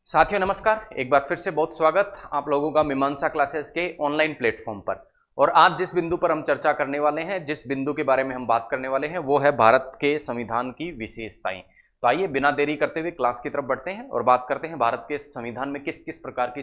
साथियों नमस्कार। एक बार फिर से बहुत स्वागत आप लोगों का मीमांसा क्लासेस के ऑनलाइन प्लेटफॉर्म पर। और आज जिस बिंदु पर हम चर्चा करने वाले हैं, जिस बिंदु के बारे में हम बात करने वाले हैं, वो है भारत के संविधान की विशेषताएं। तो आइए बिना देरी करते हुए क्लास की तरफ बढ़ते हैं और बात करते हैं भारत के संविधान में किस किस प्रकार की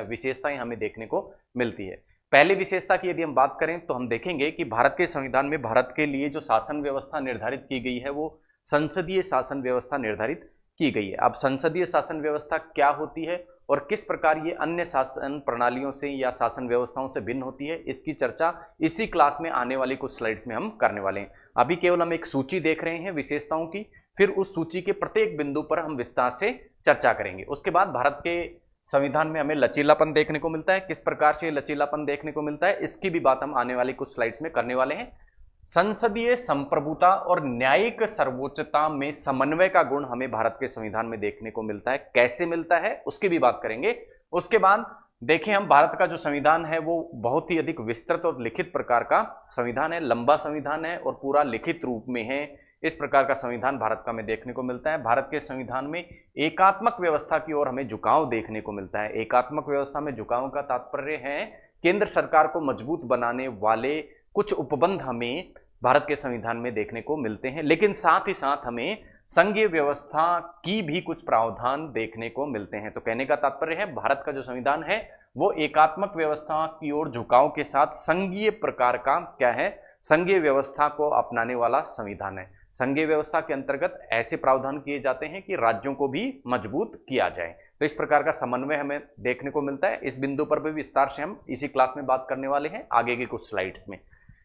विशेषताएं हमें देखने को मिलती है। पहली विशेषता की यदि हम बात करें तो हम देखेंगे कि भारत के संविधान में भारत के लिए जो शासन व्यवस्था निर्धारित की गई है वो संसदीय शासन व्यवस्था निर्धारित की गई है। अब संसदीय शासन व्यवस्था क्या होती है और किस प्रकार ये अन्य शासन प्रणालियों से या शासन व्यवस्थाओं से भिन्न होती है, इसकी चर्चा इसी क्लास में आने वाली कुछ स्लाइड्स में हम करने वाले हैं। अभी केवल हम एक सूची देख रहे हैं विशेषताओं की, फिर उस सूची के प्रत्येक बिंदु पर हम विस्तार से चर्चा करेंगे। उसके बाद भारत के संविधान में हमें लचीलापन देखने को मिलता है, किस प्रकार से लचीलापन देखने को मिलता है इसकी भी बात हम आने वाली कुछ स्लाइड्स में करने वाले हैं। संसदीय संप्रभुता और न्यायिक सर्वोच्चता में समन्वय का गुण हमें भारत के संविधान में देखने को मिलता है, कैसे मिलता है उसकी भी बात करेंगे। उसके बाद देखें हम भारत का जो संविधान है वो बहुत ही अधिक विस्तृत और लिखित प्रकार का संविधान है, लंबा संविधान है और पूरा लिखित रूप में है। इस प्रकार का संविधान भारत का हमें देखने को मिलता है। भारत के संविधान में एकात्मक व्यवस्था की ओर हमें झुकाव देखने को मिलता है। एकात्मक व्यवस्था में झुकाव का तात्पर्य है केंद्र सरकार को मजबूत बनाने वाले कुछ उपबंध हमें भारत के संविधान में देखने को मिलते हैं, लेकिन साथ ही साथ हमें संघीय व्यवस्था की भी कुछ प्रावधान देखने को मिलते हैं। तो कहने का तात्पर्य है भारत का जो संविधान है वो एकात्मक व्यवस्था की ओर झुकाव के साथ संघीय प्रकार का क्या है, संघीय व्यवस्था को अपनाने वाला संविधान है। संघीय व्यवस्था के अंतर्गत ऐसे प्रावधान किए जाते हैं कि राज्यों को भी मजबूत किया जाए। तो इस प्रकार का समन्वय हमें देखने को मिलता है। इस बिंदु पर भी विस्तार से हम इसी क्लास में बात करने वाले हैं आगे की कुछ स्लाइड्स में।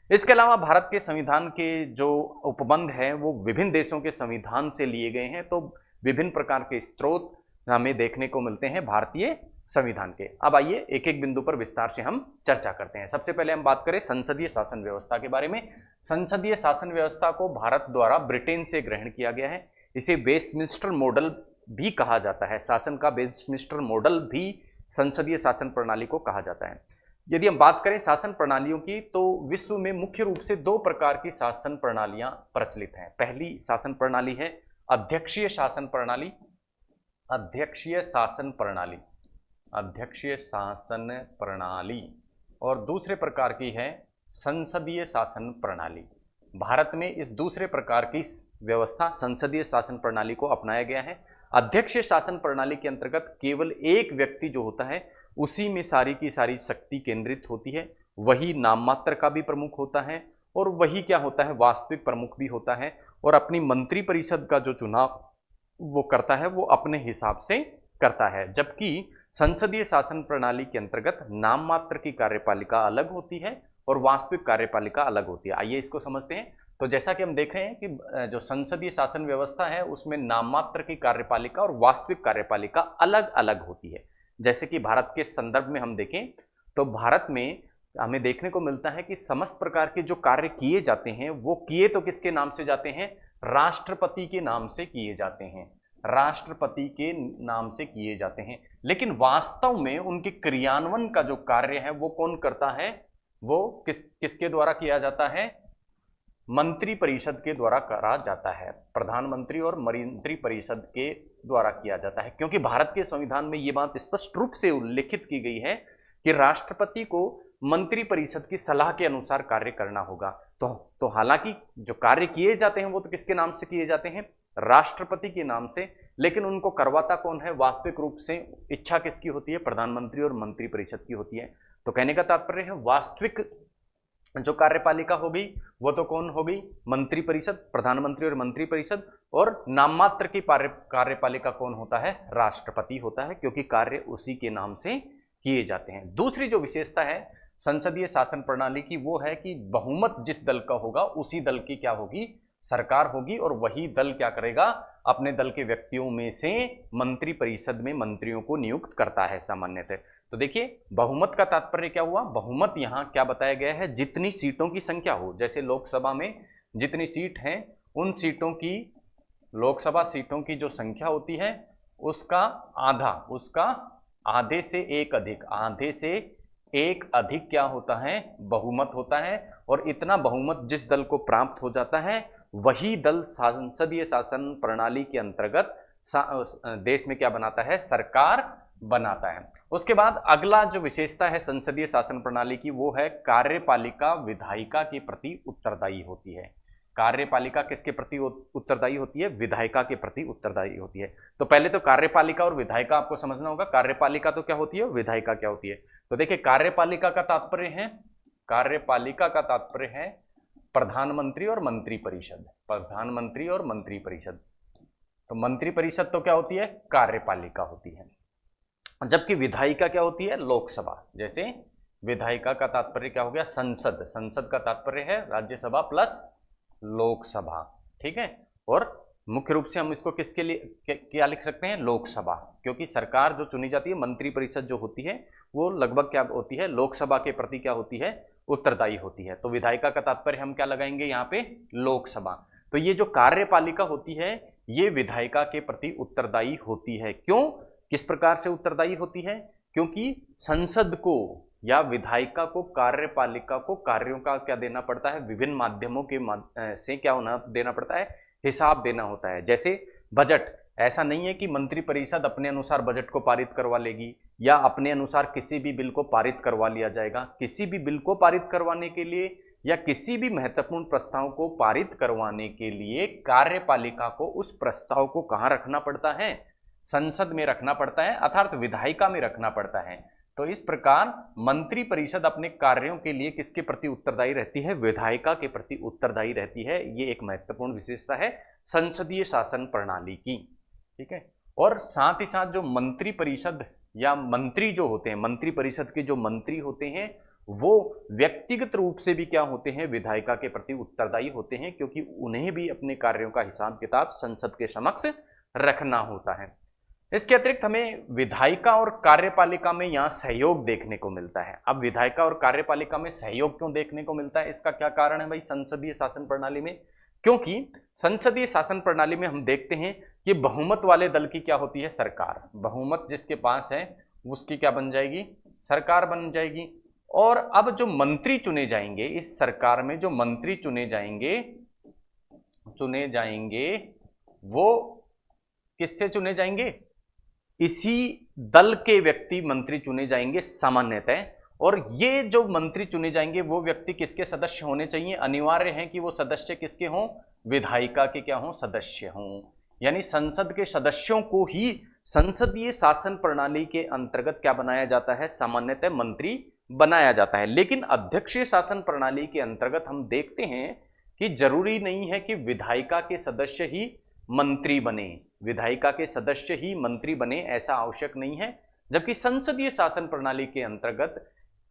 इसके अलावा भारत के संविधान के जो उपबंध हैं वो विभिन्न देशों के संविधान से लिए गए हैं, तो विभिन्न प्रकार के स्रोत हमें देखने को मिलते हैं भारतीय संविधान के। अब आइए एक एक बिंदु पर विस्तार से हम चर्चा करते हैं। सबसे पहले हम बात करें संसदीय शासन व्यवस्था के बारे में। संसदीय शासन व्यवस्था को भारत द्वारा ब्रिटेन से ग्रहण किया गया है। इसे वेस्टमिंस्टर मॉडल भी कहा जाता है। शासन का वेस्टमिंस्टर मॉडल भी संसदीय शासन प्रणाली को कहा जाता है। यदि हम बात करें शासन प्रणालियों की तो विश्व में मुख्य रूप से दो प्रकार की शासन प्रणालियां प्रचलित हैं। पहली शासन प्रणाली है अध्यक्षीय शासन प्रणाली, अध्यक्षीय शासन प्रणाली, अध्यक्षीय शासन प्रणाली, और दूसरे प्रकार की है संसदीय शासन प्रणाली। भारत में इस दूसरे प्रकार की व्यवस्था संसदीय शासन प्रणाली को अपनाया गया है। अध्यक्षीय शासन प्रणाली के अंतर्गत केवल एक व्यक्ति जो होता है उसी में सारी की सारी शक्ति केंद्रित होती है, वही नाम मात्र का भी प्रमुख होता है और वही क्या होता है, वास्तविक प्रमुख भी होता है, और अपनी मंत्री परिषद का जो चुनाव वो करता है वो अपने हिसाब से करता है। जबकि संसदीय शासन प्रणाली के अंतर्गत नाम मात्र की कार्यपालिका अलग होती है और वास्तविक कार्यपालिका अलग होती है। आइए इसको समझते हैं। तो जैसा कि हम देख रहे हैं कि जो संसदीय शासन व्यवस्था है उसमें नाम मात्र की कार्यपालिका और वास्तविक कार्यपालिका अलग अलग होती है। जैसे कि भारत के संदर्भ में हम देखें तो भारत में हमें देखने को मिलता है कि समस्त प्रकार के जो कार्य किए जाते हैं वो किए तो किसके नाम से जाते हैं, राष्ट्रपति के नाम से किए जाते हैं, राष्ट्रपति के नाम से किए जाते हैं। लेकिन वास्तव में उनके क्रियान्वयन का जो कार्य है वो कौन करता है, वो किसके द्वारा किया जाता है, मंत्री परिषद के द्वारा करा जाता है। प्रधानमंत्री और मंत्री परिषद के द्वारा किया जाता है, क्योंकि भारत के संविधान में यह बात स्पष्ट रूप से उल्लेखित की गई है कि राष्ट्रपति को मंत्री परिषद की सलाह के अनुसार कार्य करना होगा। तो हालांकि जो कार्य किए जाते हैं वो तो किसके नाम से किए जाते हैं, राष्ट्रपति के नाम से, लेकिन उनको करवाता कौन है, वास्तविक रूप से इच्छा किसकी होती है, प्रधानमंत्री और मंत्री परिषद की होती है। तो कहने का तात्पर्य है वास्तविक जो कार्यपालिका होगी वो तो कौन होगी, मंत्री परिषद, प्रधानमंत्री और मंत्री परिषद, और नाम मात्र की कार्यपालिका कौन होता है, राष्ट्रपति होता है, क्योंकि कार्य उसी के नाम से किए जाते हैं। दूसरी जो विशेषता है संसदीय शासन प्रणाली की वो है कि बहुमत जिस दल का होगा उसी दल की क्या होगी, सरकार होगी, और वही दल क्या करेगा, अपने दल के व्यक्तियों में से मंत्री परिषद में मंत्रियों को नियुक्त करता है सामान्यतः। तो देखिए बहुमत का तात्पर्य क्या हुआ, बहुमत यहाँ क्या बताया गया है, जितनी सीटों की संख्या हो, जैसे लोकसभा में जितनी सीट हैं उन सीटों की, लोकसभा सीटों की जो संख्या होती है उसका आधा, उसका आधे से एक अधिक, आधे से एक अधिक क्या होता है, बहुमत होता है। और इतना बहुमत जिस दल को प्राप्त हो जाता है वही दल संसदीय शासन प्रणाली के अंतर्गत देश में क्या बनाता है, सरकार बनाता है। उसके बाद अगला जो विशेषता है संसदीय शासन प्रणाली की वो है कार्यपालिका विधायिका के प्रति उत्तरदायी होती है। कार्यपालिका किसके प्रति उत्तरदायी होती है, विधायिका के प्रति उत्तरदायी होती है। तो पहले तो कार्यपालिका और विधायिका आपको समझना होगा। कार्यपालिका तो क्या होती है, विधायिका क्या होती है। तो देखिए कार्यपालिका का तात्पर्य है, कार्यपालिका का तात्पर्य है प्रधानमंत्री और मंत्री परिषद, प्रधानमंत्री और मंत्री परिषद। तो मंत्री परिषद तो क्या होती है, कार्यपालिका होती है। जबकि विधायिका क्या होती है, लोकसभा। जैसे विधायिका का तात्पर्य क्या हो गया, संसद, संसद का तात्पर्य है राज्यसभा प्लस लोकसभा, ठीक है। और मुख्य रूप से हम इसको किसके लिए क्या लिख सकते हैं, लोकसभा, क्योंकि सरकार जो चुनी जाती है, मंत्री परिषद जो होती है वो लगभग क्या होती है, लोकसभा के प्रति क्या होती है, उत्तरदायी होती है। तो विधायिका का तात्पर्य हम क्या लगाएंगे यहाँ पे, लोकसभा। तो ये जो कार्यपालिका होती है ये विधायिका के प्रति उत्तरदायी होती है। क्यों, किस प्रकार से उत्तरदायी होती है, क्योंकि संसद को या विधायिका को कार्यपालिका को कार्यों का क्या देना पड़ता है, विभिन्न माध्यमों के से क्या होना देना पड़ता है, हिसाब देना होता है। जैसे बजट, ऐसा नहीं है कि मंत्री परिषद अपने अनुसार बजट को पारित करवा लेगी या अपने अनुसार किसी भी बिल को पारित करवा लिया जाएगा। किसी भी बिल को पारित करवाने के लिए या किसी भी महत्वपूर्ण प्रस्ताव को पारित करवाने के लिए कार्यपालिका को उस प्रस्ताव को कहाँ रखना पड़ता है, संसद में रखना पड़ता है, अर्थात विधायिका में रखना पड़ता है। तो इस प्रकार मंत्री परिषद अपने कार्यों के लिए किसके प्रति उत्तरदायी रहती है, विधायिका के प्रति उत्तरदायी रहती है। ये एक महत्वपूर्ण विशेषता है संसदीय शासन प्रणाली की, ठीक है। और साथ ही साथ जो मंत्री परिषद या मंत्री जो होते हैं, मंत्री परिषद के जो मंत्री होते हैं वो व्यक्तिगत रूप से भी क्या होते हैं, विधायिका के प्रति उत्तरदायी होते हैं, क्योंकि उन्हें भी अपने कार्यों का हिसाब किताब संसद के समक्ष रखना होता है। इसके अतिरिक्त हमें विधायिका और कार्यपालिका में यहाँ सहयोग देखने को मिलता है। अब विधायिका और कार्यपालिका में सहयोग क्यों देखने को मिलता है, इसका क्या कारण है भाई संसदीय शासन प्रणाली में, क्योंकि संसदीय शासन प्रणाली में हम देखते हैं कि बहुमत वाले दल की क्या होती है, सरकार। बहुमत जिसके पास है उसकी क्या बन जाएगी, सरकार बन जाएगी। और अब जो मंत्री चुने जाएंगे इस सरकार में, जो मंत्री चुने जाएंगे वो किससे चुने जाएंगे, इसी दल के व्यक्ति मंत्री चुने जाएंगे सामान्यतः। और ये जो मंत्री चुने जाएंगे वो व्यक्ति किसके सदस्य होने चाहिए, अनिवार्य है कि वो सदस्य किसके हों, विधायिका के क्या हों, सदस्य हों। यानी संसद के सदस्यों को ही संसदीय शासन प्रणाली के अंतर्गत क्या बनाया जाता है, सामान्यतः मंत्री बनाया जाता है। लेकिन अध्यक्षीय शासन प्रणाली के अंतर्गत हम देखते हैं कि जरूरी नहीं है कि विधायिका के सदस्य ही मंत्री बने, विधायिका के सदस्य ही मंत्री बने, ऐसा आवश्यक नहीं है। जबकि संसदीय शासन प्रणाली के अंतर्गत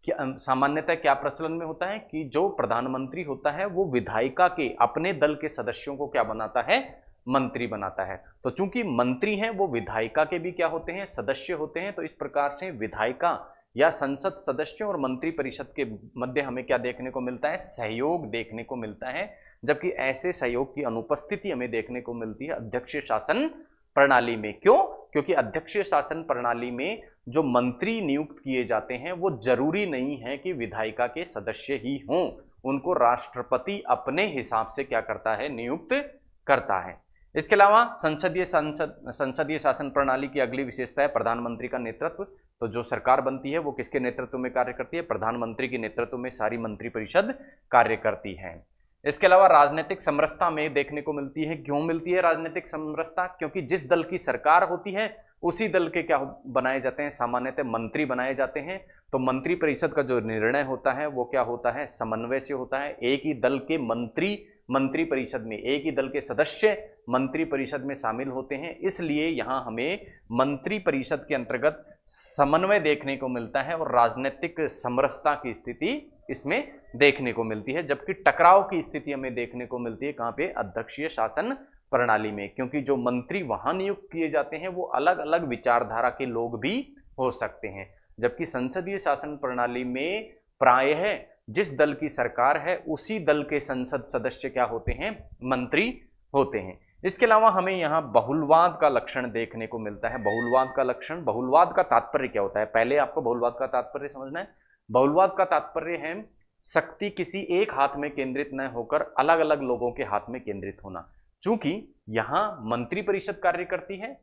सामान्यतः क्या प्रचलन में होता है कि जो प्रधानमंत्री होता है वो विधायिका के अपने दल के सदस्यों को क्या बनाता है, मंत्री बनाता है। तो चूंकि मंत्री हैं वो विधायिका के भी क्या होते हैं, सदस्य होते हैं। तो इस प्रकार से विधायिका या संसद सदस्यों और मंत्री परिषद के मध्य हमें क्या देखने को मिलता है, सहयोग देखने को मिलता है। जबकि ऐसे सहयोग की अनुपस्थिति हमें देखने को मिलती है अध्यक्षीय शासन प्रणाली में। क्यों, क्योंकि अध्यक्षीय शासन प्रणाली में जो मंत्री नियुक्त किए जाते हैं वो जरूरी नहीं है कि विधायिका के सदस्य ही हों, उनको राष्ट्रपति अपने हिसाब से क्या करता है, नियुक्त करता है। इसके अलावा संसदीय शासन प्रणाली की अगली विशेषता है प्रधानमंत्री का नेतृत्व। तो जो सरकार बनती है वो किसके नेतृत्व में कार्य करती है, प्रधानमंत्री के नेतृत्व में सारी मंत्री परिषद कार्य करती है। इसके अलावा राजनीतिक समरसता में देखने को मिलती है। क्यों मिलती है राजनीतिक समरसता, क्योंकि जिस दल की सरकार होती है उसी दल के क्या बनाए जाते हैं, सामान्यतः मंत्री बनाए जाते हैं। तो मंत्री परिषद का जो निर्णय होता है वो क्या होता है, समन्वय से होता है। एक ही दल के मंत्री परिषद में एक ही दल के सदस्य मंत्री परिषद में शामिल होते हैं। इसलिए यहाँ हमें मंत्री परिषद के अंतर्गत समन्वय देखने को मिलता है और राजनीतिक समरसता की स्थिति इसमें देखने को मिलती है। जबकि टकराव की स्थिति हमें देखने को मिलती है कहाँ पे, अध्यक्षीय शासन प्रणाली में, क्योंकि जो मंत्री वहां नियुक्त किए जाते हैं वो अलग अलग विचारधारा के लोग भी हो सकते हैं। जबकि संसदीय शासन प्रणाली में प्रायः जिस दल की सरकार है उसी दल के संसद सदस्य क्या होते हैं, मंत्री होते हैं। इसके अलावा हमें यहाँ बहुलवाद का लक्षण देखने को मिलता है। बहुलवाद का लक्षण, बहुलवाद का तात्पर्य क्या होता है, पहले आपको बहुलवाद का तात्पर्य समझना है। बहुलवाद का तात्पर्य है शक्ति किसी एक हाथ में केंद्रित न होकर अलग अलग लोगों के हाथ में केंद्रित होना। चूंकि यहां मंत्री परिषद कार्य करती है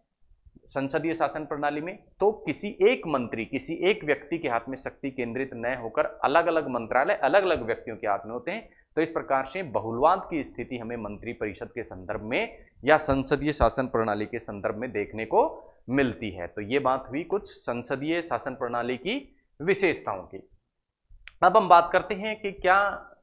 संसदीय शासन प्रणाली में, तो किसी एक मंत्री, किसी एक व्यक्ति के हाथ में शक्ति केंद्रित न होकर अलग अलग मंत्रालय अलग अलग व्यक्तियों के हाथ में होते हैं। तो इस प्रकार से बहुलवाद की स्थिति हमें मंत्री परिषद के संदर्भ में या संसदीय शासन प्रणाली के संदर्भ में देखने को मिलती है। तो ये बात हुई कुछ संसदीय शासन प्रणाली की विशेषताओं की। अब हम बात करते हैं कि क्या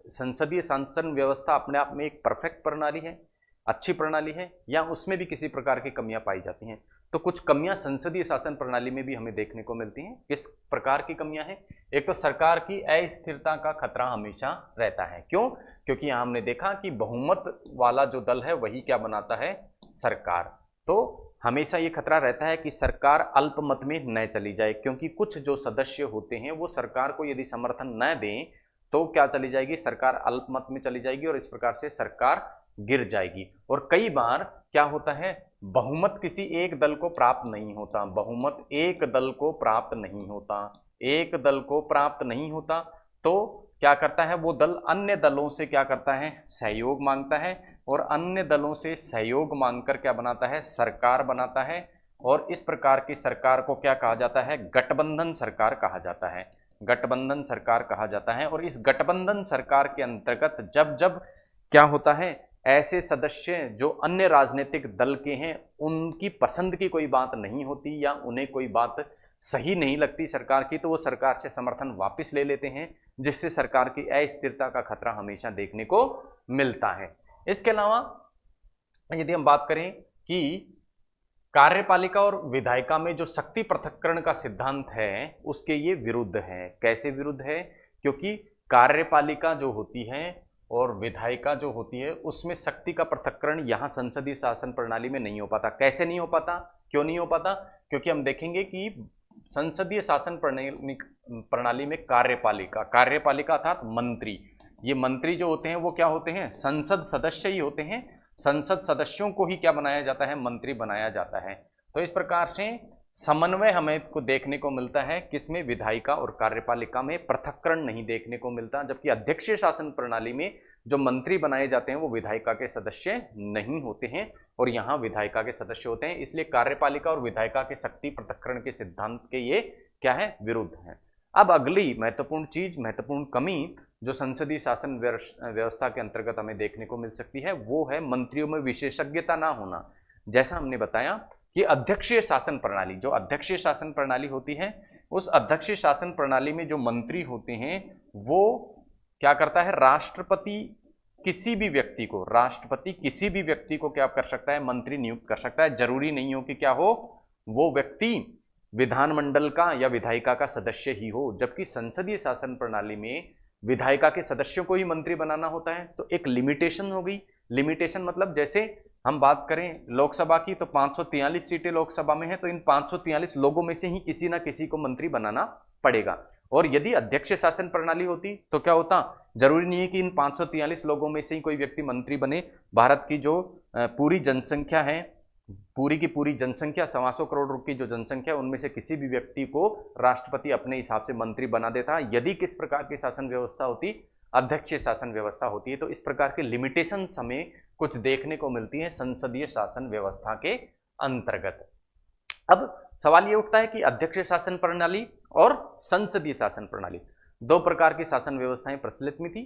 संसदीय शासन व्यवस्था अपने आप में एक परफेक्ट प्रणाली है, अच्छी प्रणाली है, या उसमें भी किसी प्रकार की कमियां पाई जाती हैं। तो कुछ कमियां संसदीय शासन प्रणाली में भी हमें देखने को मिलती हैं। किस प्रकार की कमियां हैं? एक तो सरकार की अस्थिरता का खतरा हमेशा रहता है। क्यों? क्योंकि यहां हमने देखा कि बहुमत वाला जो दल है वही क्या बनाता है? सरकार। तो हमेशा ये खतरा रहता है कि सरकार अल्पमत में न चली जाए, क्योंकि कुछ जो सदस्य होते हैं वो सरकार को यदि समर्थन न दें तो क्या चली जाएगी? सरकार अल्पमत में चली जाएगी और इस प्रकार से सरकार गिर जाएगी। और कई बार क्या होता है, बहुमत किसी एक दल को प्राप्त नहीं होता, बहुमत एक दल को प्राप्त नहीं होता, एक दल को प्राप्त नहीं होता, तो क्या करता है वो दल? अन्य दलों से क्या करता है? सहयोग मांगता है, और अन्य दलों से सहयोग मांगकर क्या बनाता है? सरकार बनाता है। और इस प्रकार की सरकार को क्या कहा जाता है? गठबंधन सरकार कहा जाता है, गठबंधन सरकार कहा जाता है। और इस गठबंधन सरकार के अंतर्गत जब जब क्या होता है, ऐसे सदस्य जो अन्य राजनीतिक दल के हैं उनकी पसंद की कोई बात नहीं होती या उन्हें कोई बात सही नहीं लगती सरकार की, तो वो सरकार से समर्थन वापस ले लेते हैं, जिससे सरकार की अस्थिरता का खतरा हमेशा देखने को मिलता है। इसके अलावा यदि हम बात करें कि कार्यपालिका और विधायिका में जो शक्ति पृथक्करण का सिद्धांत है उसके ये विरुद्ध है। कैसे विरुद्ध है? क्योंकि कार्यपालिका जो होती है और विधायिका जो होती है उसमें शक्ति का पृथक्करण यहाँ संसदीय शासन प्रणाली में नहीं हो पाता। कैसे नहीं हो पाता? क्यों नहीं हो पाता? क्योंकि हम देखेंगे कि संसदीय शासन प्रणाली में कार्यपालिका, कार्यपालिका अर्थात मंत्री, ये मंत्री जो होते हैं वो क्या होते हैं? संसद सदस्य ही होते हैं। संसद सदस्यों को ही क्या बनाया जाता है? मंत्री बनाया जाता है। तो इस प्रकार से समन्वय हमें को देखने को मिलता है, किसमें? विधायिका और कार्यपालिका में पृथक्करण नहीं देखने को मिलता। जबकि अध्यक्षीय शासन प्रणाली में जो मंत्री बनाए जाते हैं वो विधायिका के सदस्य नहीं होते हैं और यहाँ विधायिका के सदस्य होते हैं। इसलिए कार्यपालिका और विधायिका के शक्ति पृथक्करण के सिद्धांत के ये क्या है? विरुद्ध है। अब अगली महत्वपूर्ण चीज, महत्वपूर्ण कमी जो संसदीय शासन व्यवस्था के अंतर्गत हमें देखने को मिल सकती है वो है मंत्रियों में विशेषज्ञता ना होना। जैसा हमने बताया कि अध्यक्षीय शासन प्रणाली, जो अध्यक्षीय शासन प्रणाली होती है, उस अध्यक्षीय शासन प्रणाली में जो मंत्री होते हैं वो क्या करता है? राष्ट्रपति किसी भी व्यक्ति को, राष्ट्रपति किसी भी व्यक्ति को क्या कर सकता है? मंत्री नियुक्त कर सकता है। जरूरी नहीं हो कि क्या हो, वो व्यक्ति विधानमंडल का या विधायिका का सदस्य ही हो। जबकि संसदीय शासन प्रणाली में विधायिका के सदस्यों को ही मंत्री बनाना होता है। तो एक लिमिटेशन हो गई। लिमिटेशन मतलब जैसे हम बात करें लोकसभा की तो 543 सीटें लोकसभा में है, तो इन 543 लोगों में से ही किसी ना किसी को मंत्री बनाना पड़ेगा। और यदि अध्यक्ष शासन प्रणाली होती तो क्या होता? जरूरी नहीं है कि इन 543 लोगों में से ही कोई व्यक्ति मंत्री बने। भारत की जो पूरी जनसंख्या है, पूरी की पूरी जनसंख्या 125 करोड़ की जो जनसंख्या है उनमें से किसी भी व्यक्ति को राष्ट्रपति अपने हिसाब से मंत्री बना देता। यदि किस प्रकार की शासन व्यवस्था होती? अध्यक्षीय शासन व्यवस्था होती है। तो इस प्रकार के लिमिटेशन हमें कुछ देखने को मिलती है संसदीय शासन व्यवस्था के अंतर्गत। अब सवाल ये उठता है कि अध्यक्षीय शासन प्रणाली और संसदीय शासन प्रणाली, दो प्रकार की शासन व्यवस्थाएं प्रचलित में थी।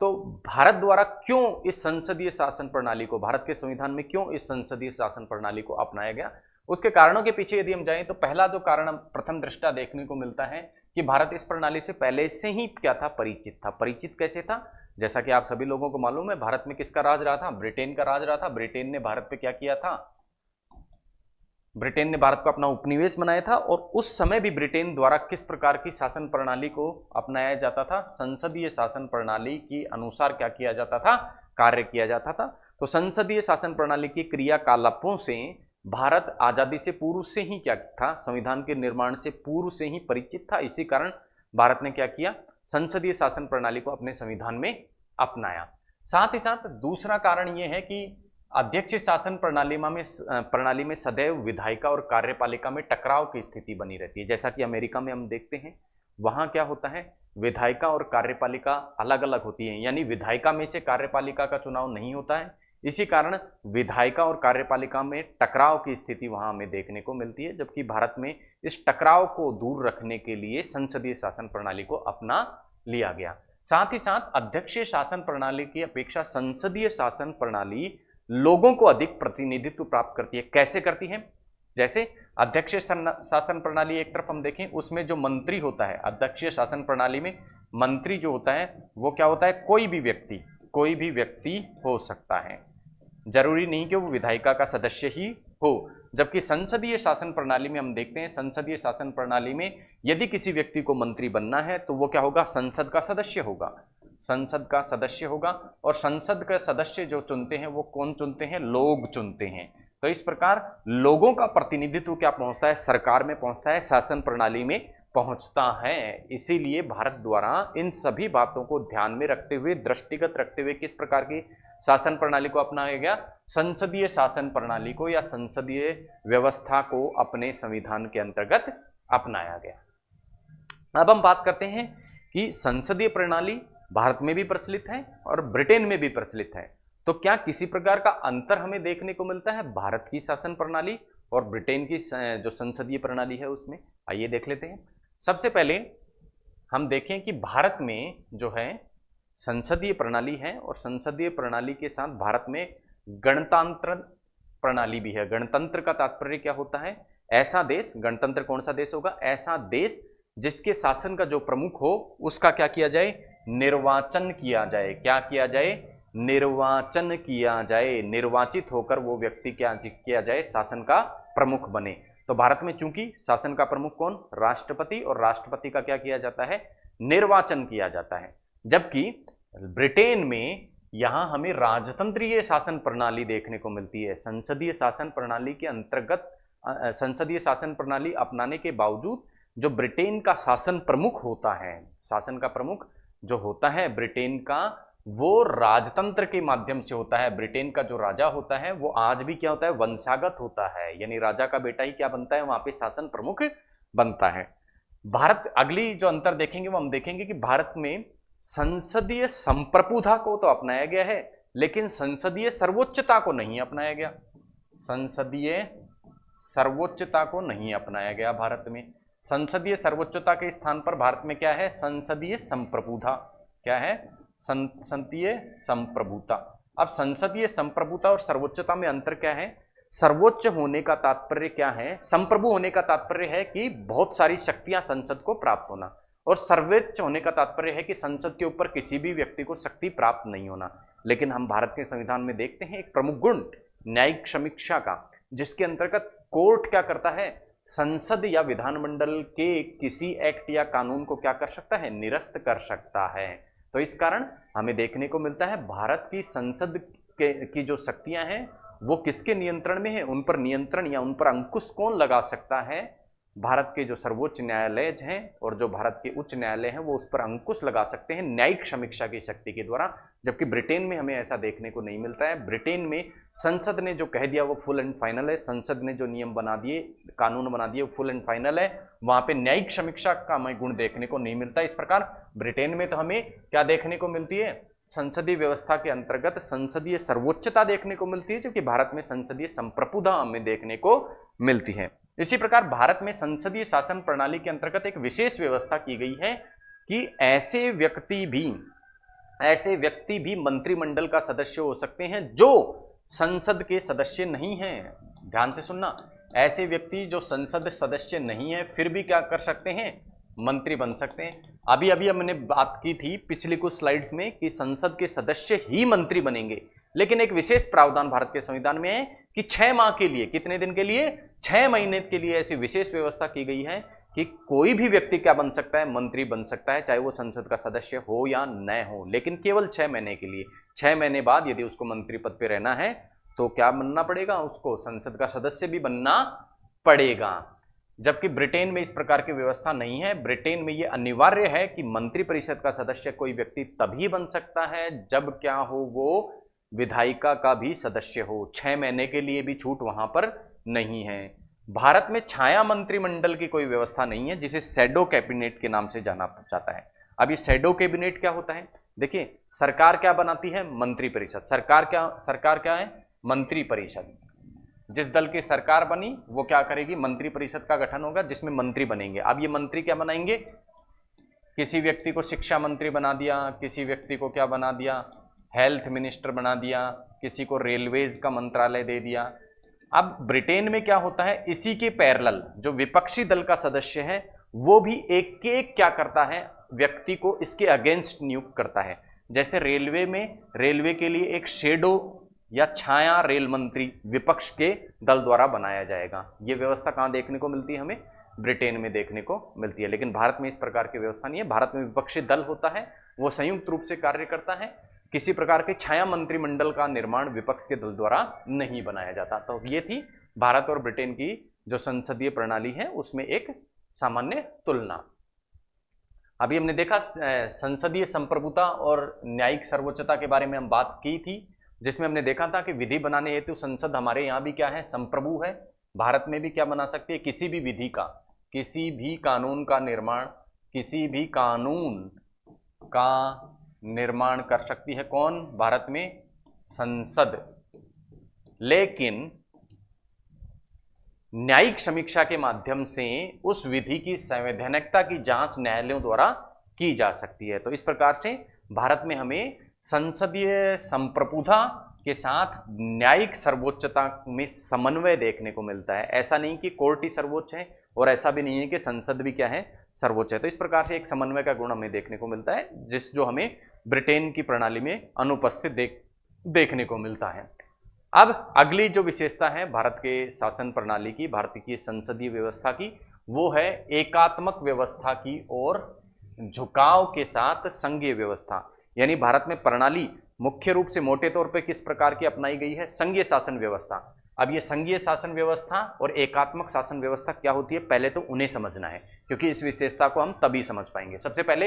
तो भारत द्वारा क्यों इस संसदीय शासन प्रणाली को, भारत के संविधान में क्यों इस संसदीय शासन प्रणाली को अपनाया गया? उसके कारणों के पीछे यदि हम जाएं तो पहला जो कारण प्रथम दृष्टा देखने को मिलता है कि भारत इस प्रणाली से पहले से ही क्या था? परिचित था। परिचित कैसे था? जैसा कि आप सभी लोगों को मालूम है, भारत में किसका राज रहा था? ब्रिटेन का राज रहा था। ब्रिटेन ने भारत पे क्या किया था? ब्रिटेन ने भारत को अपना उपनिवेश बनाया था। और उस समय भी ब्रिटेन द्वारा किस प्रकार की शासन प्रणाली को अपनाया जाता था? संसदीय शासन प्रणाली के अनुसार क्या किया जाता था? कार्य किया जाता था। तो संसदीय शासन प्रणाली की क्रियाकलापों से भारत आजादी से पूर्व से ही क्या था? संविधान के निर्माण से पूर्व से ही परिचित था। इसी कारण भारत ने क्या किया? संसदीय शासन प्रणाली को अपने संविधान में अपनाया। साथ ही साथ दूसरा कारण यह है कि अध्यक्षीय शासन प्रणाली में सदैव विधायिका और कार्यपालिका में टकराव की स्थिति बनी रहती है। जैसा कि अमेरिका में हम देखते हैं, वहां क्या होता है? विधायिका और कार्यपालिका अलग अलग होती है, यानी विधायिका में से कार्यपालिका का चुनाव नहीं होता है। इसी कारण विधायिका और कार्यपालिका में टकराव की स्थिति वहां हमें देखने को मिलती है, जबकि भारत में इस टकराव को दूर रखने के लिए संसदीय शासन प्रणाली को अपना लिया गया। साथ ही साथ अध्यक्षीय शासन प्रणाली की अपेक्षा संसदीय शासन प्रणाली लोगों को अधिक प्रतिनिधित्व प्राप्त करती है। कैसे करती है? जैसे अध्यक्षीय शासन प्रणाली एक तरफ हम देखें, उसमें जो मंत्री होता है, अध्यक्षीय शासन प्रणाली में मंत्री जो होता है वो क्या होता है? कोई भी व्यक्ति हो सकता है, जरूरी नहीं कि वो विधायिका का सदस्य ही हो। जबकि संसदीय शासन प्रणाली में हम देखते हैं, संसदीय शासन प्रणाली में यदि किसी व्यक्ति को मंत्री बनना है तो वो क्या होगा? संसद का सदस्य होगा, संसद का सदस्य होगा। और संसद का सदस्य जो चुनते हैं वो कौन चुनते हैं? लोग चुनते हैं। तो इस प्रकार लोगों का प्रतिनिधित्व क्या पहुंचता है? सरकार में पहुंचता है, शासन प्रणाली में पहुंचता है। इसीलिए भारत द्वारा इन सभी बातों को ध्यान में रखते हुए, दृष्टिगत रखते हुए किस प्रकार की शासन प्रणाली को अपनाया गया? संसदीय शासन प्रणाली को या संसदीय व्यवस्था को अपने संविधान के अंतर्गत अपनाया गया। अब हम बात करते हैं कि संसदीय प्रणाली भारत में भी प्रचलित है और ब्रिटेन में भी प्रचलित है। तो क्या किसी प्रकार का अंतर हमें देखने को मिलता है भारत की शासन प्रणाली और ब्रिटेन की जो संसदीय प्रणाली है उसमें? आइए देख लेते हैं। सबसे पहले हम देखें कि भारत में जो है संसदीय प्रणाली है और संसदीय प्रणाली के साथ भारत में गणतंत्र प्रणाली भी है। गणतंत्र का तात्पर्य क्या होता है? ऐसा देश, गणतंत्र कौन सा देश होगा? ऐसा देश जिसके शासन का जो प्रमुख हो उसका क्या किया जाए? निर्वाचन किया जाए। क्या किया जाए? निर्वाचन किया जाए। निर्वाचित होकर वो व्यक्ति क्या किया जाए? शासन का प्रमुख बने। तो भारत में चूंकि शासन का प्रमुख कौन? राष्ट्रपति, और राष्ट्रपति का क्या किया जाता है? निर्वाचन किया जाता है। जबकि ब्रिटेन में यहां हमें राजतंत्रीय शासन प्रणाली देखने को मिलती है। संसदीय शासन प्रणाली के अंतर्गत संसदीय शासन प्रणाली अपनाने के बावजूद जो ब्रिटेन का शासन प्रमुख होता है, शासन का प्रमुख जो होता है ब्रिटेन का, वो राजतंत्र के माध्यम से होता है। ब्रिटेन का जो राजा होता है वो आज भी क्या होता है? वंशागत होता है, यानी राजा का बेटा ही क्या बनता है? वहां पे शासन प्रमुख बनता है। भारत, अगली जो अंतर देखेंगे वो हम देखेंगे कि भारत में संसदीय संप्रभुता को तो अपनाया गया है, लेकिन संसदीय सर्वोच्चता को नहीं अपनाया गया। संसदीय सर्वोच्चता को नहीं अपनाया गया भारत में। संसदीय सर्वोच्चता के स्थान पर भारत में क्या है? संसदीय संप्रभुता। क्या है? संसदीय संप्रभुता। अब संसदीय संप्रभुता और सर्वोच्चता में अंतर क्या है? सर्वोच्च होने का तात्पर्य क्या है? संप्रभु होने का तात्पर्य है कि बहुत सारी शक्तियां संसद को प्राप्त होना, और सर्वोच्च होने का तात्पर्य है कि संसद के ऊपर किसी भी व्यक्ति को शक्ति प्राप्त नहीं होना। लेकिन हम भारत के संविधान में देखते हैं एक प्रमुख गुण न्यायिक समीक्षा का, जिसके अंतर्गत कोर्ट क्या करता है? संसद या विधानमंडल के किसी एक्ट या कानून को क्या कर सकता है? निरस्त कर सकता है। तो इस कारण हमें देखने को मिलता है भारत की संसद की जो शक्तियां हैं वो किसके नियंत्रण में है? उन पर नियंत्रण या उन पर अंकुश कौन लगा सकता है? भारत के जो सर्वोच्च न्यायालय हैं और जो भारत के उच्च न्यायालय हैं वो उस पर अंकुश लगा सकते हैं न्यायिक समीक्षा की शक्ति के द्वारा। जबकि ब्रिटेन में हमें ऐसा देखने को नहीं मिलता है। ब्रिटेन में संसद ने जो कह दिया वो फुल एंड फाइनल है। संसद ने जो नियम बना दिए, कानून बना दिए, वो फुल एंड फाइनल है। वहां पे न्यायिक समीक्षा का हमें गुण देखने को नहीं मिलता। इस प्रकार ब्रिटेन में तो हमें क्या देखने को मिलती है? संसदीय व्यवस्था के अंतर्गत संसदीय सर्वोच्चता देखने को मिलती है, जबकि भारत में संसदीय संप्रभुता हमें देखने को मिलती है। इसी प्रकार भारत में संसदीय शासन प्रणाली के अंतर्गत एक विशेष व्यवस्था की गई है कि ऐसे व्यक्ति भी मंत्रिमंडल का सदस्य हो सकते हैं जो संसद के सदस्य नहीं हैं। ध्यान से सुनना, ऐसे व्यक्ति जो संसद सदस्य नहीं है फिर भी क्या कर सकते हैं? मंत्री बन सकते हैं। अभी हमने बात की थी पिछली कुछ स्लाइड्स में कि संसद के सदस्य ही मंत्री बनेंगे, लेकिन एक विशेष प्रावधान भारत के संविधान में है कि 6 माह के लिए, कितने दिन के लिए? 6 महीने के लिए ऐसी विशेष व्यवस्था की गई है कि कोई भी व्यक्ति क्या बन सकता है? मंत्री बन सकता है, चाहे वो संसद का सदस्य हो या न हो, लेकिन केवल 6 महीने के लिए। 6 महीने बाद यदि उसको मंत्री पद पर रहना है तो क्या बनना पड़ेगा? उसको संसद का सदस्य भी बनना पड़ेगा। जबकि ब्रिटेन में इस प्रकार की व्यवस्था नहीं है। ब्रिटेन में यह अनिवार्य है कि मंत्रिपरिषद का सदस्य कोई व्यक्ति तभी बन सकता है जब क्या हो? वो विधायिका का भी सदस्य हो। 6 महीने के लिए भी छूट वहां पर नहीं है। भारत में छाया मंत्रिमंडल की कोई व्यवस्था नहीं है, जिसे शैडो कैबिनेट के नाम से जाना जाता है। अब ये शैडो कैबिनेट क्या होता है? देखिए सरकार क्या बनाती है, मंत्री परिषद। सरकार क्या है, मंत्री परिषद। जिस दल की सरकार बनी वो क्या करेगी, मंत्री परिषद का गठन होगा जिसमें मंत्री बनेंगे। अब ये मंत्री क्या बनाएंगे, किसी व्यक्ति को शिक्षा मंत्री बना दिया, किसी व्यक्ति को क्या बना दिया, हेल्थ मिनिस्टर बना दिया, किसी को रेलवेज का मंत्रालय दे दिया। अब ब्रिटेन में क्या होता है, इसी के पैरेलल जो विपक्षी दल का सदस्य है वो भी एक एक क्या करता है, व्यक्ति को इसके अगेंस्ट नियुक्त करता है। जैसे रेलवे में, रेलवे के लिए एक शेडो या छाया रेल मंत्री विपक्ष के दल द्वारा बनाया जाएगा। ये व्यवस्था कहाँ देखने को मिलती है, हमें ब्रिटेन में देखने को मिलती है। लेकिन भारत में इस प्रकार की व्यवस्था नहीं है। भारत में विपक्षी दल होता है, वो संयुक्त रूप से कार्य करता है। किसी प्रकार के छाया मंत्रिमंडल का निर्माण विपक्ष के दल द्वारा नहीं बनाया जाता। तो ये थी भारत और ब्रिटेन की जो संसदीय प्रणाली है उसमें एक सामान्य तुलना। अभी हमने देखा संसदीय संप्रभुता और न्यायिक सर्वोच्चता के बारे में हम बात की थी, जिसमें हमने देखा था कि विधि बनाने हेतु संसद हमारे यहाँ भी क्या है, संप्रभु है। भारत में भी क्या बना सकती है, किसी भी विधि का, किसी भी कानून का निर्माण, किसी भी कानून का निर्माण कर सकती है कौन, भारत में संसद। लेकिन न्यायिक समीक्षा के माध्यम से उस विधि की संवैधानिकता की जांच न्यायालयों द्वारा की जा सकती है। तो इस प्रकार से भारत में हमें संसदीय संप्रभुता के साथ न्यायिक सर्वोच्चता में समन्वय देखने को मिलता है। ऐसा नहीं कि कोर्ट ही सर्वोच्च है और ऐसा भी नहीं है कि संसद भी क्या है, सर्वोच्च है। तो इस प्रकार से एक समन्वय का गुण हमें देखने को मिलता है, जो हमें ब्रिटेन की प्रणाली में अनुपस्थित देखने को मिलता है। अब अगली जो विशेषता है भारत के शासन प्रणाली की, भारत की संसदीय व्यवस्था की, वो है एकात्मक व्यवस्था की और झुकाव के साथ संघीय व्यवस्था। यानी भारत में प्रणाली मुख्य रूप से मोटे तौर पे किस प्रकार की अपनाई गई है, संघीय शासन व्यवस्था। अब ये संघीय शासन व्यवस्था और एकात्मक शासन व्यवस्था क्या होती है, पहले तो उन्हें समझना है, क्योंकि इस विशेषता को हम तभी समझ पाएंगे। सबसे पहले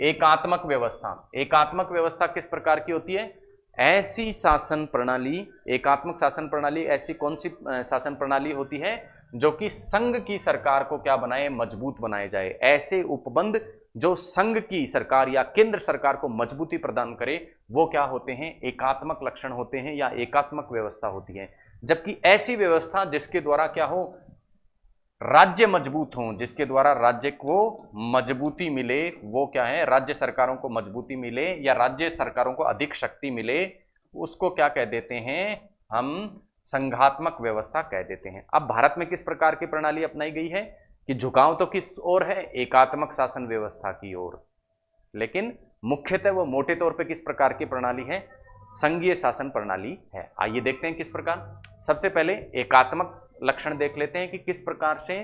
एकात्मक व्यवस्था। एकात्मक व्यवस्था किस प्रकार की होती है, ऐसी शासन प्रणाली, एकात्मक शासन प्रणाली ऐसी कौन सी शासन प्रणाली होती है जो कि संघ की सरकार को क्या बनाए, मजबूत बनाए जाए। ऐसे उपबंध जो संघ की सरकार या केंद्र सरकार को मजबूती प्रदान करे वो क्या होते हैं, एकात्मक लक्षण होते हैं या एकात्मक व्यवस्था होती है। जबकि ऐसी व्यवस्था जिसके द्वारा क्या हो, राज्य मजबूत हों, जिसके द्वारा राज्य को मजबूती मिले, वो क्या है, राज्य सरकारों को मजबूती मिले या राज्य सरकारों को अधिक शक्ति मिले, उसको क्या कह देते हैं, हम संघात्मक व्यवस्था कह देते हैं। अब भारत में किस प्रकार की प्रणाली अपनाई गई है कि झुकाव तो किस ओर है, एकात्मक शासन व्यवस्था की ओर, लेकिन मुख्यतः वो मोटे तौर पे किस प्रकार की प्रणाली है, संघीय शासन प्रणाली है। आइए देखते हैं किस प्रकार। सबसे पहले एकात्मक लक्षण देख लेते हैं कि किस प्रकार से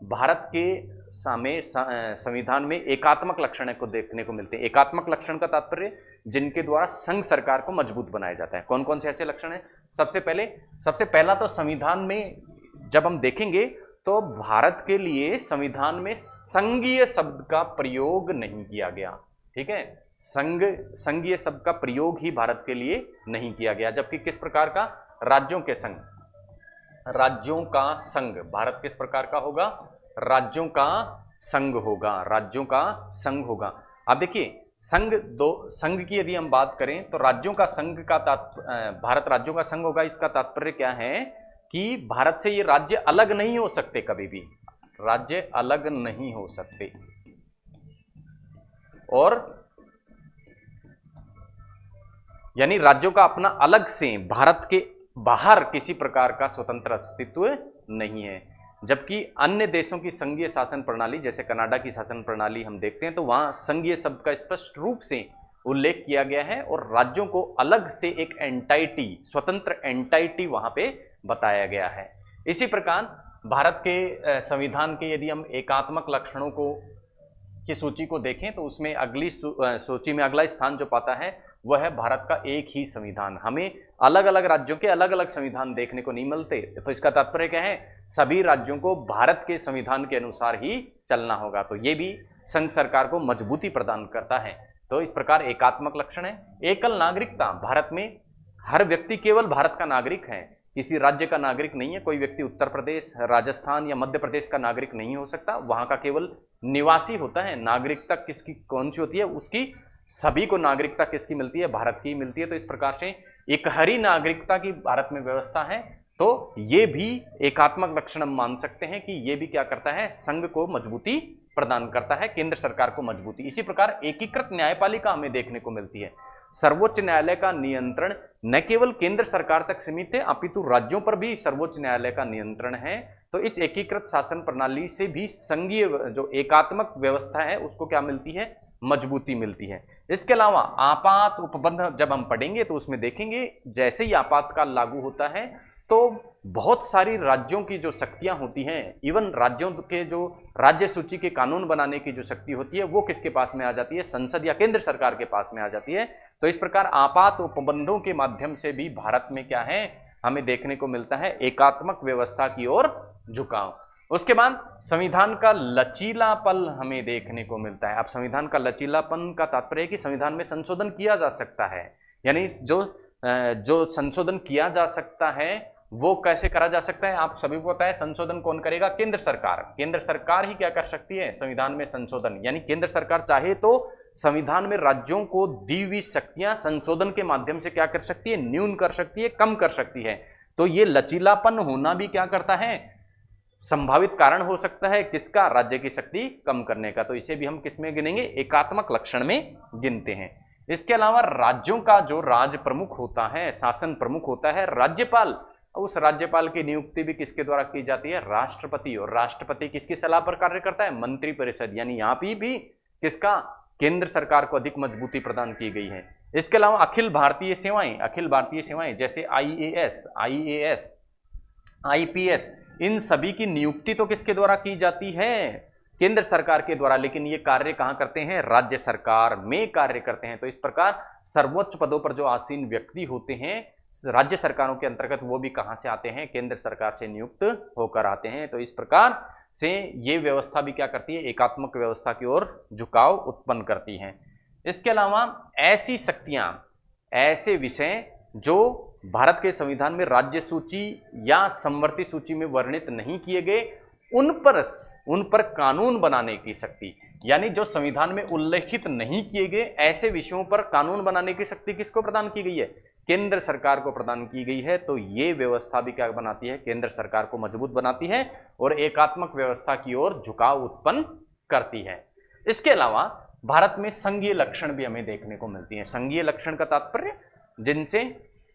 भारत के संविधान में एकात्मक लक्षण को देखने को मिलते हैं। एकात्मक लक्षण का तात्पर्य जिनके द्वारा संघ सरकार को मजबूत बनाया जाता है। कौन कौन से ऐसे लक्षण हैं, सबसे पहला तो संविधान में जब हम देखेंगे तो भारत के लिए संविधान में संघीय शब्द का प्रयोग नहीं किया गया। ठीक है, संघीय शब्द का प्रयोग ही भारत के लिए नहीं किया गया। जबकि किस प्रकार का, राज्यों के संघ, राज्यों का संघ, भारत किस प्रकार का होगा, राज्यों का संघ होगा, राज्यों का संघ होगा। अब देखिए संघ की यदि हम बात करें तो राज्यों का संघ का भारत राज्यों का संघ होगा। इसका तात्पर्य क्या है कि भारत से ये राज्य अलग नहीं हो सकते, कभी भी राज्य अलग नहीं हो सकते, और यानी राज्यों का अपना अलग से भारत के बाहर किसी प्रकार का स्वतंत्र अस्तित्व नहीं है। जबकि अन्य देशों की संघीय शासन प्रणाली, जैसे कनाडा की शासन प्रणाली हम देखते हैं तो वहां संघीय शब्द का स्पष्ट रूप से उल्लेख किया गया है और राज्यों को अलग से एक एंटाइटी, स्वतंत्र एंटाइटी वहां पे बताया गया है। इसी प्रकार भारत के संविधान के यदि हम एकात्मक लक्षणों की सूची को देखें तो उसमें अगली सूची में अगला स्थान जो पाता है वह है भारत का एक ही संविधान। हमें अलग अलग राज्यों के अलग अलग संविधान देखने को नहीं मिलते, तो इसका तात्पर्य क्या है, सभी राज्यों को भारत के संविधान के अनुसार ही चलना होगा। तो ये भी संघ सरकार को मजबूती प्रदान करता है। तो इस प्रकार एकात्मक लक्षण है। एकल नागरिकता, भारत में हर व्यक्ति केवल भारत का नागरिक है, किसी राज्य का नागरिक नहीं है। कोई व्यक्ति उत्तर प्रदेश, राजस्थान या मध्य प्रदेश का नागरिक नहीं हो सकता, वहां का केवल निवासी होता है। नागरिकता किसकी कौन सी होती है, उसकी सभी को नागरिकता किसकी मिलती है? भारत की मिलती है। तो इस प्रकार से एकहरी नागरिकता की भारत में व्यवस्था है। तो ये भी एकात्मक लक्षण हम मान सकते हैं कि ये भी क्या करता है? संघ को मजबूती प्रदान करता है, केंद्र सरकार को मजबूती। इसी प्रकार एकीकृत न्यायपालिका हमें देखने को मिलती है। सर्वोच्च न्यायालय का नियंत्रण न केवल केंद्र सरकार तक सीमित है, अपितु राज्यों पर भी सर्वोच्च न्यायालय का नियंत्रण है। तो इस एकीकृत शासन प्रणाली से भी संघीय जो एकात्मक व्यवस्था है उसको क्या मिलती है? मजबूती मिलती है। इसके अलावा आपात उपबंध जब हम पढ़ेंगे तो उसमें देखेंगे जैसे ही आपातकाल लागू होता है तो बहुत सारी राज्यों की जो शक्तियां होती हैं, इवन राज्यों के जो राज्य सूची के कानून बनाने की जो शक्ति होती है वो किसके पास में आ जाती है? संसद या केंद्र सरकार के पास में आ जाती है। तो इस प्रकार आपात उपबंधों के माध्यम से भी भारत में क्या है? हमें देखने को मिलता है एकात्मक व्यवस्था की ओर झुकाव। उसके बाद संविधान का लचीलापन हमें देखने को मिलता है। अब संविधान का लचीलापन का तात्पर्य है कि संविधान में संशोधन किया जा सकता है, यानी जो संशोधन किया जा सकता है वो कैसे करा जा सकता है? आप सभी को पता है संशोधन कौन करेगा? केंद्र सरकार। केंद्र सरकार ही क्या कर सकती है? संविधान में संशोधन, यानी केंद्र सरकार चाहे तो संविधान में राज्यों को दी हुई शक्तियां संशोधन के माध्यम से क्या कर सकती है? न्यून कर सकती है, कम कर सकती है। तो ये लचीलापन होना भी क्या करता है? संभावित कारण हो सकता है किसका? राज्य की शक्ति कम करने का। तो इसे भी हम किस में गिनेंगे? एकात्मक लक्षण में गिनते हैं। इसके अलावा राज्यों का जो राज प्रमुख होता है, शासन प्रमुख होता है राज्यपाल, उस राज्यपाल की नियुक्ति भी किसके द्वारा की जाती है? राष्ट्रपति। और राष्ट्रपति किसकी सलाह पर कार्य करता है? मंत्रिपरिषद। यानी यहां भी किसका? केंद्र सरकार को अधिक मजबूती प्रदान की गई है। इसके अलावा अखिल भारतीय सेवाएं जैसे आईएएस, आईएएस, आईपीएस, इन सभी की नियुक्ति तो किसके द्वारा की जाती है? केंद्र सरकार के द्वारा। लेकिन ये कार्य कहां करते हैं? राज्य सरकार में कार्य करते हैं। तो इस प्रकार सर्वोच्च पदों पर जो आसीन व्यक्ति होते हैं राज्य सरकारों के अंतर्गत, वो भी कहां से आते हैं? केंद्र सरकार से नियुक्त होकर आते हैं। तो इस प्रकार से ये व्यवस्था भी क्या करती है? एकात्मक व्यवस्था की ओर झुकाव उत्पन्न करती है। इसके अलावा ऐसी शक्तियां, ऐसे विषय जो भारत के संविधान में राज्य सूची या समवर्ती सूची में वर्णित नहीं किए गए, उन पर कानून बनाने की शक्ति, यानी जो संविधान में उल्लेखित नहीं किए गए ऐसे विषयों पर कानून बनाने की शक्ति किसको प्रदान की गई है? केंद्र सरकार को प्रदान की गई है। तो ये व्यवस्था भी क्या बनाती है? केंद्र सरकार को मजबूत बनाती है और एकात्मक व्यवस्था की ओर झुकाव उत्पन्न करती है। इसके अलावा भारत में संघीय लक्षण भी हमें देखने को मिलती है। संघीय लक्षण का तात्पर्य जिनसे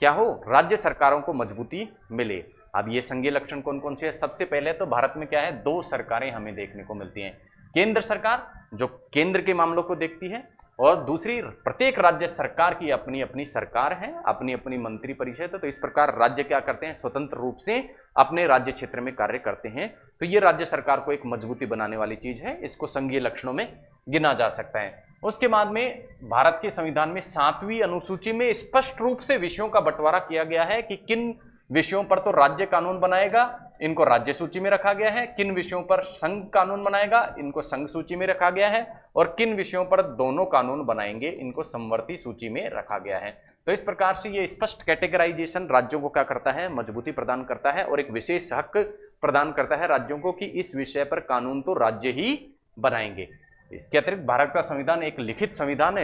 क्या हो? राज्य सरकारों को मजबूती मिले। अब ये संघीय लक्षण कौन कौन से हैं? सबसे पहले तो भारत में क्या है? दो सरकारें हमें देखने को मिलती हैं। केंद्र सरकार जो केंद्र के मामलों को देखती है, और दूसरी प्रत्येक राज्य सरकार की अपनी अपनी सरकार है, अपनी अपनी मंत्री परिषद है। तो इस प्रकार राज्य क्या करते हैं? स्वतंत्र रूप से अपने राज्य क्षेत्र में कार्य करते हैं। तो ये राज्य सरकार को एक मजबूती बनाने वाली चीज है, इसको संघीय लक्षणों में गिना जा सकता है। उसके बाद में भारत के संविधान में 7वीं अनुसूची में स्पष्ट रूप से विषयों का बंटवारा किया गया है कि किन विषयों पर तो राज्य कानून बनाएगा, इनको राज्य सूची में रखा गया है, किन विषयों पर संघ कानून बनाएगा, इनको संघ सूची में रखा गया है, और किन विषयों पर दोनों कानून बनाएंगे, इनको समवर्ती सूची में रखा गया है। तो इस प्रकार से ये स्पष्ट कैटेगराइजेशन राज्यों को क्या करता है? मजबूती प्रदान करता है और एक विशेष हक प्रदान करता है राज्यों को कि इस विषय पर कानून तो राज्य ही बनाएंगे। इसके अतिरिक्त भारत का संविधान एक लिखित संविधान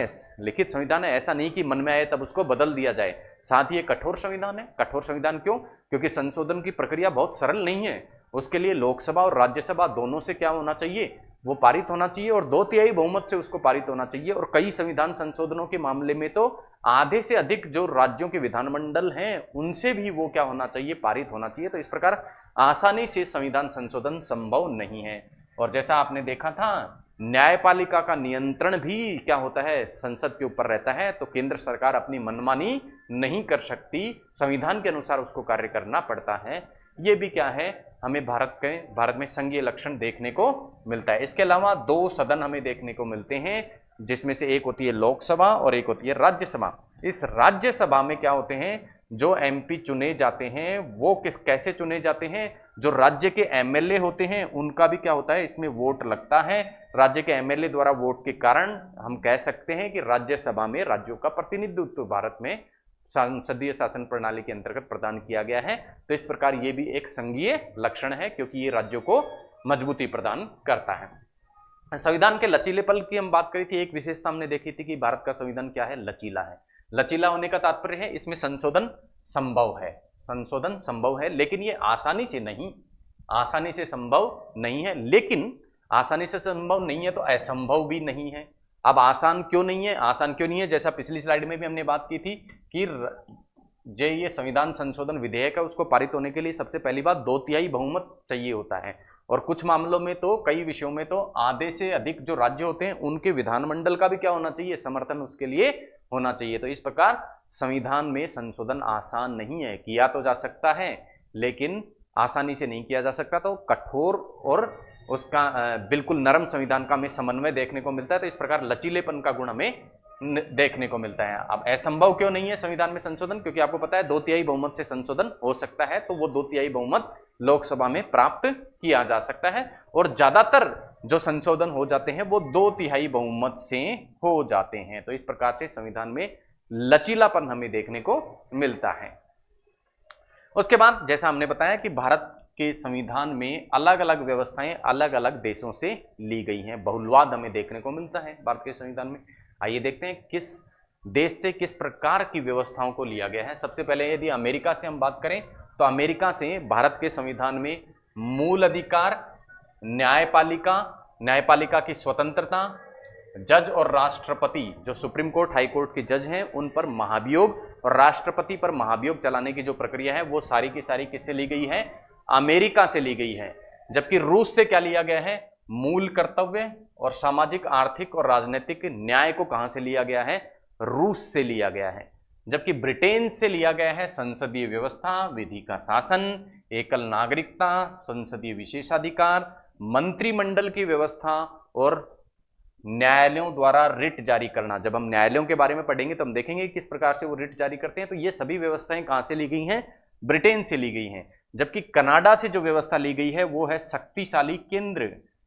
है, ऐसा नहीं कि मन में आए तब उसको बदल दिया जाए। साथ ही एक कठोर संविधान है। कठोर संविधान क्यों? क्योंकि संशोधन की प्रक्रिया बहुत सरल नहीं है। उसके लिए लोकसभा और राज्यसभा दोनों से क्या होना चाहिए? वो पारित होना चाहिए, और 2/3 बहुमत से उसको पारित होना चाहिए। और कई संविधान संशोधनों के मामले में तो आधे से अधिक जो राज्यों के विधानमंडल हैं उनसे भी वो क्या होना चाहिए? पारित होना चाहिए। तो इस प्रकार आसानी से संविधान संशोधन संभव नहीं है। और जैसा आपने देखा था, न्यायपालिका का नियंत्रण भी क्या होता है? संसद के ऊपर रहता है। तो केंद्र सरकार अपनी मनमानी नहीं कर सकती, संविधान के अनुसार उसको कार्य करना पड़ता है। ये भी क्या है? हमें भारत में संघीय लक्षण देखने को मिलता है। इसके अलावा 2 सदन हमें देखने को मिलते हैं, जिसमें से एक होती है लोकसभा और एक होती है राज्यसभा। इस राज्यसभा में क्या होते हैं? जो एमपी चुने जाते हैं वो कैसे चुने जाते हैं? जो राज्य के एमएलए होते हैं उनका भी क्या होता है? इसमें वोट लगता है। राज्य के एमएलए द्वारा वोट के कारण हम कह सकते हैं कि राज्यसभा में राज्यों का प्रतिनिधित्व भारत में संसदीय शासन प्रणाली के अंतर्गत प्रदान किया गया है। तो इस प्रकार ये भी एक संघीय लक्षण है, क्योंकि ये राज्यों को मजबूती प्रदान करता है। संविधान के लचीलेपन की हम बात करी थी, एक विशेषता हमने देखी थी कि भारत का संविधान क्या है, लचीला है। लचीला होने का तात्पर्य है इसमें संशोधन संभव है, संशोधन संभव है, लेकिन ये आसानी से नहीं, आसानी से संभव नहीं है। लेकिन आसानी से संभव नहीं है तो असंभव भी नहीं है। अब आसान क्यों नहीं है, आसान क्यों नहीं है, जैसा पिछली स्लाइड में भी हमने बात की थी कि ये संविधान संशोधन विधेयक है, उसको पारित होने के लिए सबसे पहली बात 2/3 बहुमत चाहिए होता है, और कुछ मामलों में तो, कई विषयों में तो आधे से अधिक जो राज्य होते हैं उनके विधानमंडल का भी क्या होना चाहिए, समर्थन उसके लिए होना चाहिए। तो इस प्रकार संविधान में संशोधन आसान नहीं है, किया तो जा सकता है लेकिन आसानी से नहीं किया जा सकता। तो कठोर और उसका बिल्कुल नरम संविधान का हमें समन्वय देखने को मिलता है। तो इस प्रकार लचीलेपन का गुण हमें देखने को मिलता है। अब असंभव क्यों नहीं है संविधान में संशोधन, क्योंकि आपको पता है 2/3 बहुमत से संशोधन हो सकता है, तो वो 2/3 बहुमत लोकसभा में प्राप्त किया जा सकता है, और ज्यादातर जो संशोधन हो जाते हैं वो 2/3 बहुमत से हो जाते हैं। तो इस प्रकार से संविधान में लचीलापन हमें देखने को मिलता है। उसके बाद जैसा हमने बताया कि भारत के संविधान में अलग अलग व्यवस्थाएं अलग अलग देशों से ली गई हैं, बहुलवाद हमें देखने को मिलता है भारत के संविधान में। आइए देखते हैं किस देश से किस प्रकार की व्यवस्थाओं को लिया गया है। सबसे पहले यदि अमेरिका से हम बात करें तो अमेरिका से भारत के संविधान में मूल अधिकार, न्यायपालिका, न्यायपालिका की स्वतंत्रता, जज और राष्ट्रपति, जो सुप्रीम कोर्ट हाई कोर्ट के जज हैं उन पर महाभियोग और राष्ट्रपति पर महाभियोग चलाने की जो प्रक्रिया है वो सारी की सारी किससे ली गई है, अमेरिका से ली गई है। जबकि रूस से क्या लिया गया है, मूल कर्तव्य और सामाजिक, आर्थिक और राजनीतिक न्याय को कहां से लिया गया है, रूस से लिया गया है। जबकि ब्रिटेन से लिया गया है संसदीय व्यवस्था, विधि का शासन, एकल नागरिकता, संसदीय विशेषाधिकार, मंत्रिमंडल की व्यवस्था और न्यायालयों द्वारा रिट जारी करना। जब हम न्यायालयों के बारे में पढ़ेंगे तो हम देखेंगे किस प्रकार से वो रिट जारी करते हैं। तो ये सभी व्यवस्थाएं कहां से ली गई हैं, ब्रिटेन से ली गई हैं। जबकि कनाडा से जो व्यवस्था ली गई है वो है शक्तिशाली केंद्र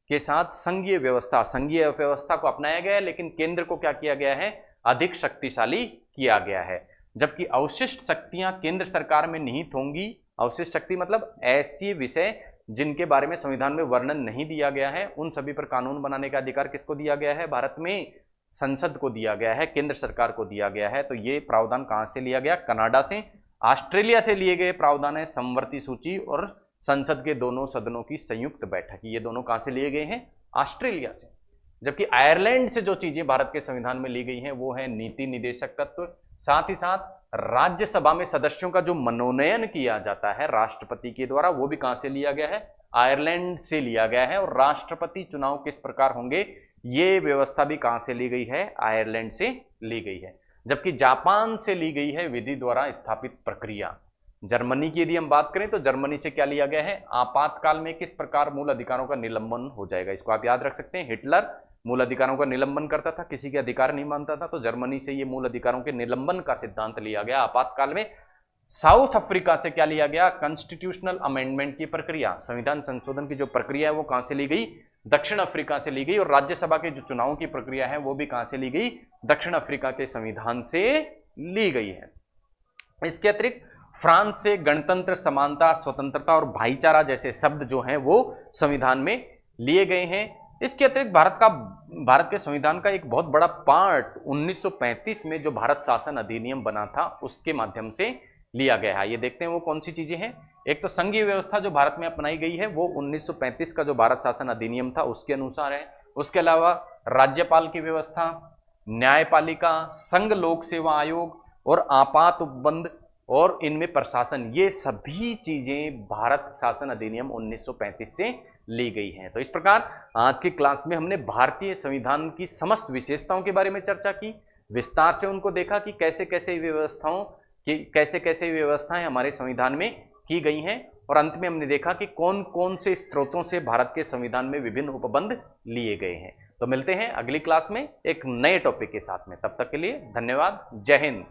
के साथ संघीय व्यवस्था। संघीय व्यवस्था को अपनाया गया है लेकिन केंद्र को क्या किया गया है, अधिक शक्तिशाली किया गया है। जबकि अवशिष्ट शक्तियां केंद्र सरकार में निहित होंगी। अवशिष्ट शक्ति मतलब ऐसी विषय जिनके बारे में संविधान में वर्णन नहीं दिया गया है, उन सभी पर कानून बनाने का अधिकार किसको दिया गया है, भारत में संसद को दिया गया है, केंद्र सरकार को दिया गया है। तो ये प्रावधान कहां से लिया गया, कनाडा से। ऑस्ट्रेलिया से लिए गए प्रावधान है समवर्ती सूची और संसद के दोनों सदनों की संयुक्त बैठक, ये दोनों कहां से लिए गए हैं, ऑस्ट्रेलिया से। जबकि आयरलैंड से जो चीजें भारत के संविधान में ली गई हैं वो है नीति निदेशक तत्व, साथ ही साथ राज्यसभा में सदस्यों का जो मनोनयन किया जाता है राष्ट्रपति के द्वारा, वो भी कहां से लिया गया है, आयरलैंड से लिया गया है। और राष्ट्रपति चुनाव किस प्रकार होंगे, ये व्यवस्था भी कहां से ली गई है, आयरलैंड से ली गई है। जबकि जापान से ली गई है विधि द्वारा स्थापित प्रक्रिया। जर्मनी की यदि हम बात करें तो जर्मनी से क्या लिया गया है, आपातकाल में किस प्रकार मूल अधिकारों का निलंबन हो जाएगा। इसको आप याद रख सकते हैं, हिटलर मूल अधिकारों का निलंबन करता था, किसी के अधिकार नहीं मानता था, तो जर्मनी से ये मूल अधिकारों के निलंबन का सिद्धांत लिया गया आपातकाल में। साउथ अफ्रीका से क्या लिया गया, कॉन्स्टिट्यूशनल अमेंडमेंट की प्रक्रिया, संविधान संशोधन की जो प्रक्रिया है वो कहां से ली गई, दक्षिण अफ्रीका से ली गई। और राज्यसभा के जो चुनावों की प्रक्रिया है वो भी कहां से ली गई, दक्षिण अफ्रीका के संविधान से ली गई है। इसके अतिरिक्त फ्रांस से गणतंत्र, समानता, स्वतंत्रता और भाईचारा जैसे शब्द जो हैं वो संविधान में लिए गए हैं। इसके अतिरिक्त भारत के संविधान का एक बहुत बड़ा पार्ट 1935 में जो भारत शासन अधिनियम बना था उसके माध्यम से लिया गया है। ये देखते हैं वो कौन सी चीजें हैं। एक तो संघीय व्यवस्था जो भारत में अपनाई गई है वो 1935 का जो भारत शासन अधिनियम था उसके अनुसार है। उसके अलावा राज्यपाल की व्यवस्था, न्यायपालिका, संघ लोक सेवा आयोग और आपात उपबंध और इनमें प्रशासन, ये सभी चीजें भारत शासन अधिनियम 1935 से ली गई हैं। तो इस प्रकार आज की क्लास में हमने भारतीय संविधान की समस्त विशेषताओं के बारे में चर्चा की, विस्तार से उनको देखा कि कैसे कैसे व्यवस्थाएं हमारे संविधान में की गई हैं, और अंत में हमने देखा कि कौन कौन से स्रोतों से भारत के संविधान में विभिन्न उपबंध लिए गए हैं। तो मिलते हैं अगली क्लास में एक नए टॉपिक के साथ में, तब तक के लिए धन्यवाद, जय हिंद।